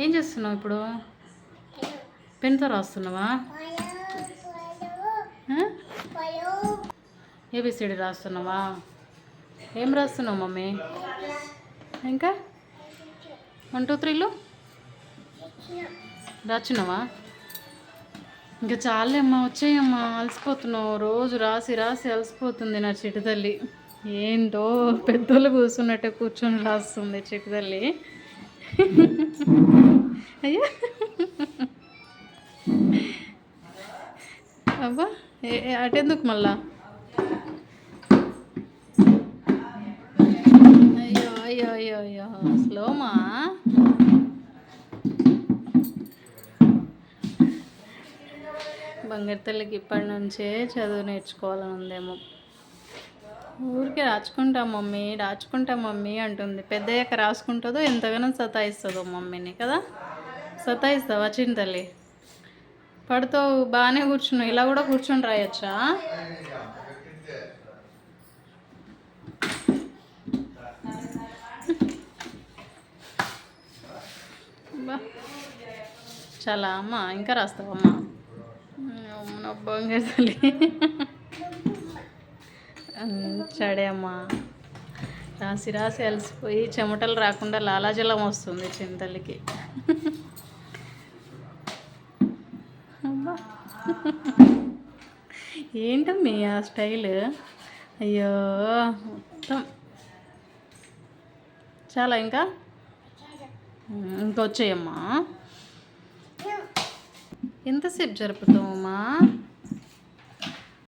ఏం చేస్తున్నావు ఇప్పుడు? పెన్తో రాస్తున్నావా? ఏబిసిడి రాస్తున్నావా? ఏం రాస్తున్నావు మమ్మీ? ఇంకా 1 2 3లు రాచున్నావా? ఇంకా చాలేమ్మా, వచ్చేయమ్మా, అలసిపోతున్నావు. రోజు రాసి రాసి అలసిపోతుంది నా చిట్టి తల్లి. ఏంటో పెద్దోళ్ళు కూర్చున్నట్టే కూర్చొని రాస్తుంది చిట్టి తల్లి. అయ్యా అబ్బా, అటెందుకు మళ్ళా? అయ్యో అయ్యో అయ్యో అయ్యో, స్లోమా. బంగారు తల్లికి ఇప్పటి నుంచే చదువు నేర్చుకోవాలని ఉందేమో. ఊరికే రాచుకుంటా మమ్మీ అంటుంది. పెద్దయ్యాక రాసుకుంటుందో ఎంతగానో సతాయిస్తుందో మమ్మీని కదా. సతాయిస్తావా చిన్న తల్లి? పడుతావు, బాగానే కూర్చున్నావు. ఇలా కూడా కూర్చొని రాయొచ్చా? చాలా అమ్మ, ఇంకా రాస్తావమ్మా? బంగారు తల్లి సరే అమ్మా. రాసి రాసి అలసిపోయి చెమటలు రాకుండా లాలాజలం వస్తుంది చింతలకి. అబ్బా, ఏంటమ్మీ ఆ స్టైల్? అయ్యో మొత్తం చాలా. ఇంకా ఇంకొచ్చేయమ్మా. ఎంతసేపు జరుపుతావమ్మా?